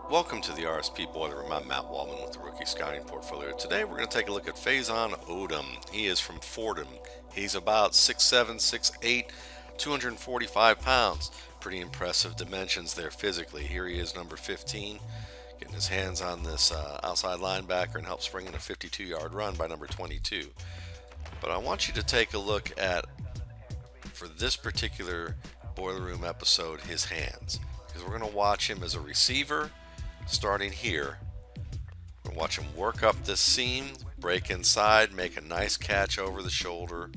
Welcome to the RSP Boiler Room. I'm Matt Waldman with the Rookie Scouting Portfolio. Today we're going to take a look at Phazahn Odom. He is from Fordham. He's about 6'7", 6'8", 245 pounds. Pretty impressive dimensions there physically. Here he is, number 15, getting his hands on this outside linebacker and helps bring in a 52-yard run by number 22. But I want you to take a look at, for this particular Boiler Room episode, his hands. Because we're going to watch him as a receiver, starting here. We're going to watch him work up this seam, break inside, make a nice catch over the shoulder,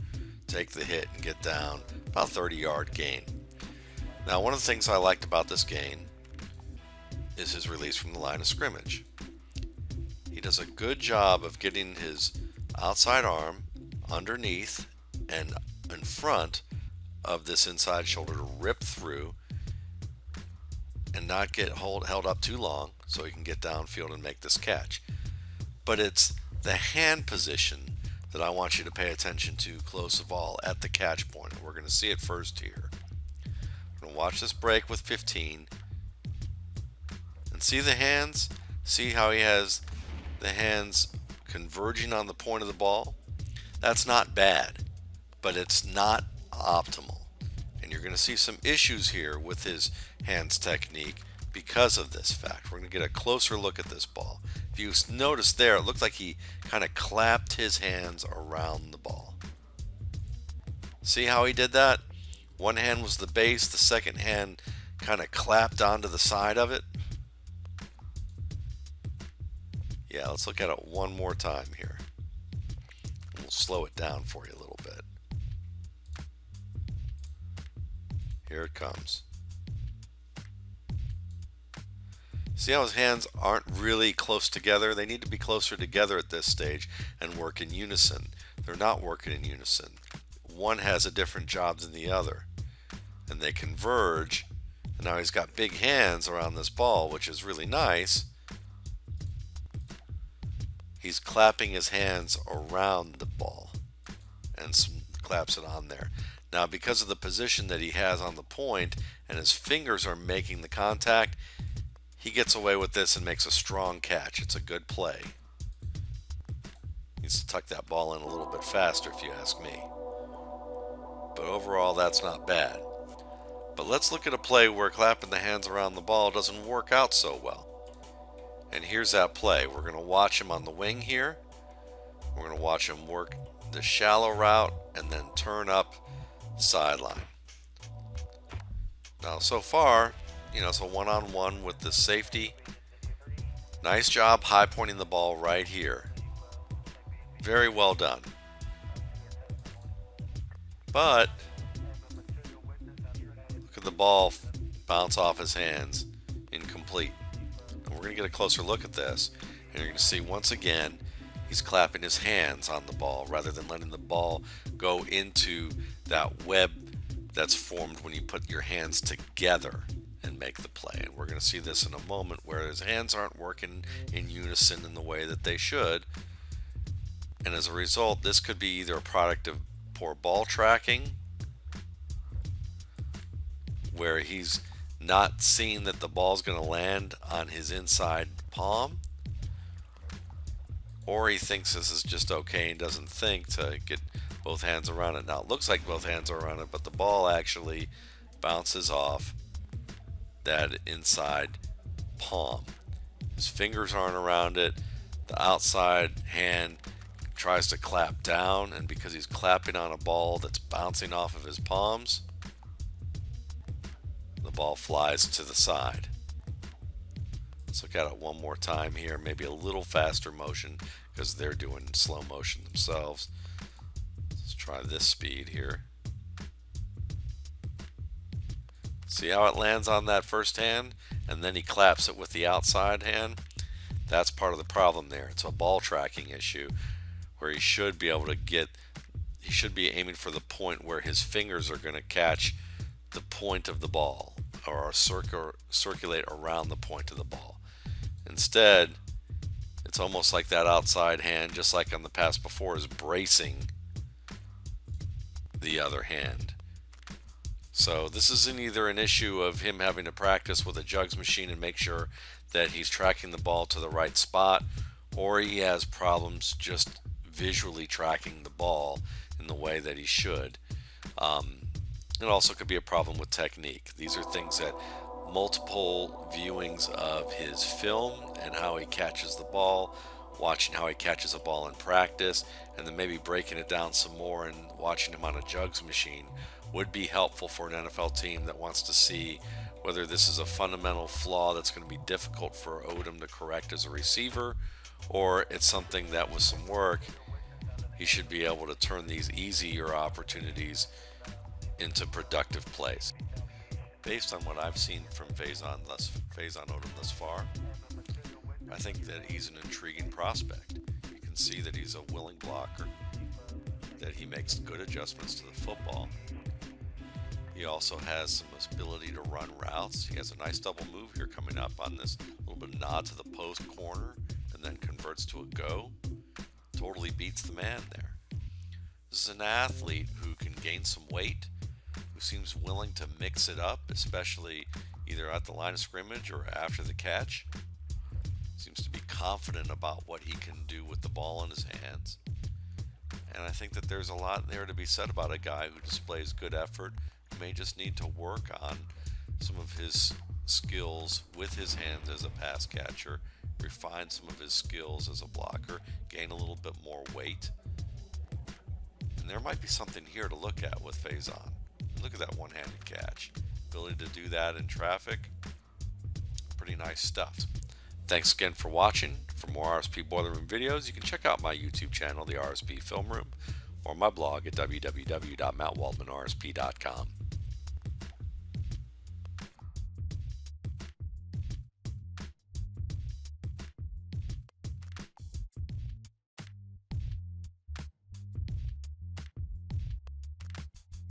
take the hit, and get down. About 30-yard gain. Now, one of the things I liked about this gain is his release from the line of scrimmage. He does a good job of getting his outside arm underneath and in front of this inside shoulder to rip through and not get held up too long so he can get downfield and make this catch. But it's the hand position that I want you to pay attention to close of all at the catch point. We're going to see it first here. We're going to watch this break with 15 and see the hands. See how he has the hands converging on the point of the ball. That's not bad, but it's not optimal. And you're going to see some issues here with his hands technique because of this fact. We're going to get a closer look at this ball. If you notice there, it looked like he kind of clapped his hands around the ball. See how he did that? One hand was the base, the second hand kind of clapped onto the side of it. Yeah, let's look at it one more time here. We'll slow it down for you a little bit. Here it comes. See how his hands aren't really close together? They need to be closer together at this stage and work in unison. They're not working in unison. One has a different job than the other. And they converge. And now he's got big hands around this ball, which is really nice. He's clapping his hands around the ball and claps it on there. Now, because of the position that he has on the point and his fingers are making the contact, he gets away with this and makes a strong catch. It's a good play. Needs to tuck that ball in a little bit faster, if you ask me. But overall, that's not bad. But let's look at a play where clapping the hands around the ball doesn't work out so well. And here's that play. We're going to watch him on the wing here. We're going to watch him work the shallow route and then turn up the sideline. Now, so far, it's a one-on-one with the safety. Nice job high pointing the ball right here. Very well done. But look at the ball bounce off his hands. Incomplete. And we're going to get a closer look at this. And you're going to see once again he's clapping his hands on the ball rather than letting the ball go into that web that's formed when you put your hands together and make the play. And we're going to see this in a moment where his hands aren't working in unison in the way that they should. And as a result, this could be either a product of poor ball tracking, where he's not seeing that the ball's going to land on his inside palm, or he thinks this is just okay and doesn't think to get both hands around it. Now, it looks like both hands are around it, but the ball actually bounces off that inside palm. His fingers aren't around it. The outside hand tries to clap down, and because he's clapping on a ball that's bouncing off of his palms, the ball flies to the side. Let's look at it one more time here, maybe a little faster motion because they're doing slow motion themselves. Let's try this speed here. See how it lands on that first hand, and then he claps it with the outside hand? That's part of the problem there. It's a ball tracking issue where he should be able to he should be aiming for the point where his fingers are going to catch the point of the ball or circulate around the point of the ball. Instead, it's almost like that outside hand, just like on the pass before, is bracing the other hand. So this isn't either an issue of him having to practice with a jugs machine and make sure that he's tracking the ball to the right spot, or he has problems just visually tracking the ball in the way that he should. It also could be a problem with technique. These are things that multiple viewings of his film and how he catches the ball, watching how he catches a ball in practice, and then maybe breaking it down some more and watching him on a jugs machine would be helpful for an NFL team that wants to see whether this is a fundamental flaw that's going to be difficult for Odom to correct as a receiver, or it's something that with some work he should be able to turn these easier opportunities into productive plays. Based on what I've seen from Phazahn Odom thus far, I think that he's an intriguing prospect. You can see that he's a willing blocker, that he makes good adjustments to the football. He also has some ability to run routes. He has a nice double move here coming up on this little bit of nod to the post corner and then converts to a go. Totally beats the man there. This is an athlete who can gain some weight, who seems willing to mix it up, especially either at the line of scrimmage or after the catch. Seems to be confident about what he can do with the ball in his hands. And I think that there's a lot there to be said about a guy who displays good effort, who may just need to work on some of his skills with his hands as a pass catcher, refine some of his skills as a blocker, gain a little bit more weight. And there might be something here to look at with Phazahn. Look at that one-handed catch. Ability to do that in traffic. Pretty nice stuff. Thanks again for watching. For more RSP Boiler Room videos, you can check out my YouTube channel, the RSP Film Room, or my blog at www.mattwaldmanrsp.com.